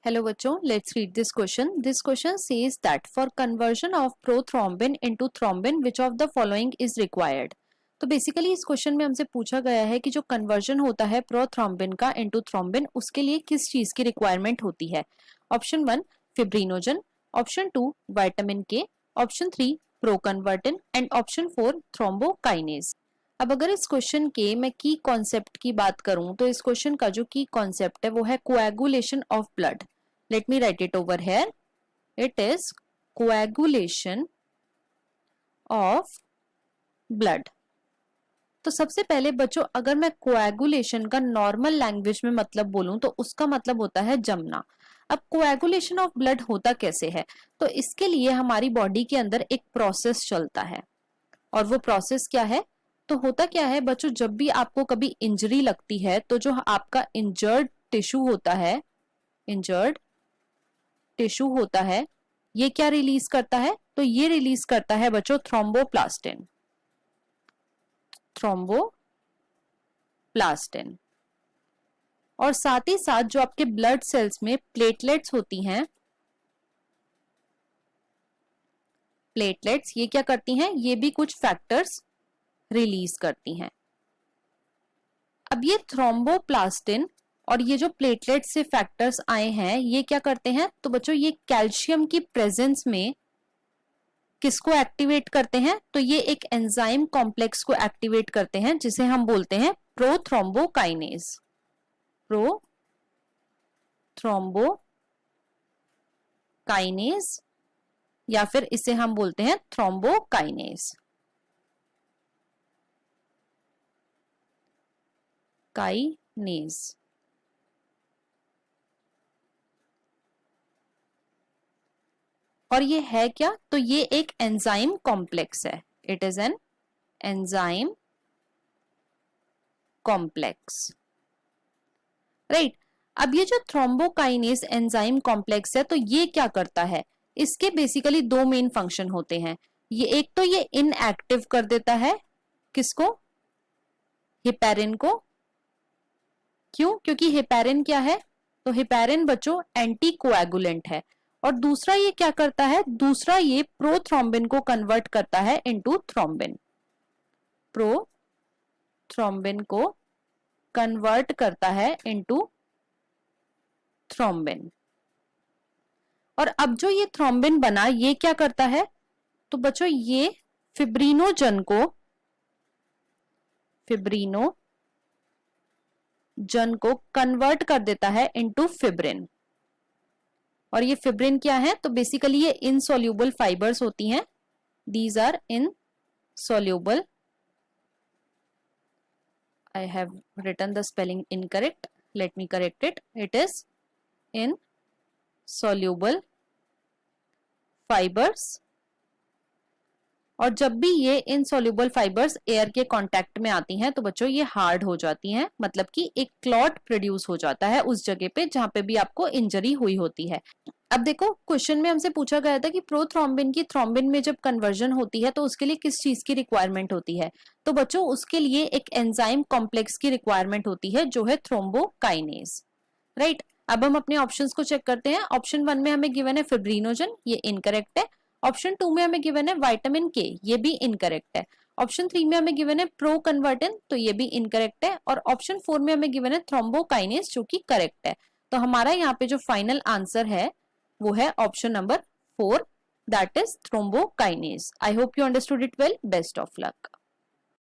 Hello बच्चों, let's read this question. This question says that for conversion of prothrombin into thrombin, which of the following is required? तो basically इस question में हमसे पूछा गया है कि जो कन्वर्जन होता है प्रोथ्रोम्बिन का इनटू थ्रोम्बिन, उसके लिए किस चीज की रिक्वायरमेंट होती है? ऑप्शन 1 फिब्रिनोजन, ऑप्शन 2 विटामिन के, ऑप्शन 3 प्रोकन्वर्टिन एंड ऑप्शन 4 थ्रोम्बोकाइनेज। अब अगर इस क्वेश्चन के मैं की कॉन्सेप्ट की बात करूं तो इस क्वेश्चन का जो की कॉन्सेप्ट है वो है coagulation of blood. Let me write it over here. It is coagulation of blood. तो सबसे पहले बच्चों अगर मैं कोएगुलेशन का नॉर्मल लैंग्वेज में मतलब बोलूं तो उसका मतलब होता है जमना। अब कोएगुलेशन ऑफ ब्लड होता कैसे है? तो इसके लिए हमारी बॉडी के अंदर एक प्रोसेस चलता है और वो प्रोसेस क्या है? तो होता क्या है बच्चों, जब भी आपको कभी इंजरी लगती है तो जो आपका इंजर्ड टिश्यू होता है, इंजर्ड टिश्यू होता है, ये क्या रिलीज करता है? तो ये रिलीज करता है बच्चों थ्रोम्बोप्लास्टिन। थ्रोम्बोप्लास्टिन और साथ ही साथ जो आपके ब्लड सेल्स में प्लेटलेट्स होती हैं, प्लेटलेट्स ये क्या करती हैं? ये भी कुछ फैक्टर्स रिलीज करती हैं। अब ये थ्रोम्बोप्लास्टिन और ये जो प्लेटलेट से फैक्टर्स आए हैं ये क्या करते हैं? तो बच्चों ये कैल्शियम की प्रेजेंस में किसको एक्टिवेट करते हैं? तो ये एक एंजाइम कॉम्प्लेक्स को एक्टिवेट करते हैं जिसे हम बोलते हैं प्रोथ्रोम्बोकाइनेज। प्रोथ्रोम्बोकाइनेज या फिर इसे हम बोलते हैं थ्रोम्बोकाइनेज। काइनेज। और ये है क्या? तो ये एक एंजाइम कॉम्प्लेक्स है। It is an enzyme complex, right. अब ये जो थ्रोम्बोकाइनेज एंजाइम कॉम्प्लेक्स है तो ये क्या करता है? इसके बेसिकली दो मेन फंक्शन होते हैं। ये एक तो ये इनएक्टिव कर देता है किसको? हेपेरिन को। क्यों? क्योंकि हेपेरिन क्या है? तो हेपेरिन बच्चों एंटी कोएगुलेंट है। और दूसरा ये क्या करता है? दूसरा ये प्रोथ्रोम्बिन को कन्वर्ट करता है इनटू थ्रोम्बिन। प्रोथ्रोम्बिन को कन्वर्ट करता है इनटू थ्रोम्बिन। और अब जो ये थ्रोम्बिन बना ये क्या करता है? तो बच्चों ये फिब्रिनोजन को कन्वर्ट कर देता है इनटू फिब्रिन। और ये फिब्रिन क्या है? तो बेसिकली ये इनसोल्यूबल फाइबर्स होती हैं। These are insoluble. I have written the spelling incorrect. Let me correct it. It is insoluble fibers. और जब भी ये इनसोल्यूबल फाइबर्स एयर के कांटेक्ट में आती हैं तो बच्चों ये हार्ड हो जाती हैं, मतलब कि एक क्लॉट प्रोड्यूस हो जाता है उस जगह पे जहां पे भी आपको इंजरी हुई होती है। अब देखो क्वेश्चन में हमसे पूछा गया था कि प्रोथ्रोम्बिन की थ्रोम्बिन में जब कन्वर्जन होती है तो उसके लिए किस चीज की रिक्वायरमेंट होती है? तो बच्चों उसके लिए एक एंजाइम कॉम्प्लेक्स की रिक्वायरमेंट होती है जो है थ्रोम्बोकाइनेज, राइट। अब हम अपने ऑप्शंस को चेक करते हैं। ऑप्शन 1 में हमें गिवन है फिब्रिनोजन, ये इनकरेक्ट है। ऑप्शन 2 में हमें गिवन है विटामिन के, ये भी इनकरेक्ट है। ऑप्शन 3 में हमें गिवन है प्रोकन्वर्टिन, तो ये भी इनकरेक्ट है। और ऑप्शन 4 में हमें गिवन है थ्रोम्बोकाइनेज जो कि करेक्ट है। तो हमारा यहाँ पे जो फाइनल आंसर है वो है option number 4, that is thrombokinase. I hope you understood it well. Best of luck.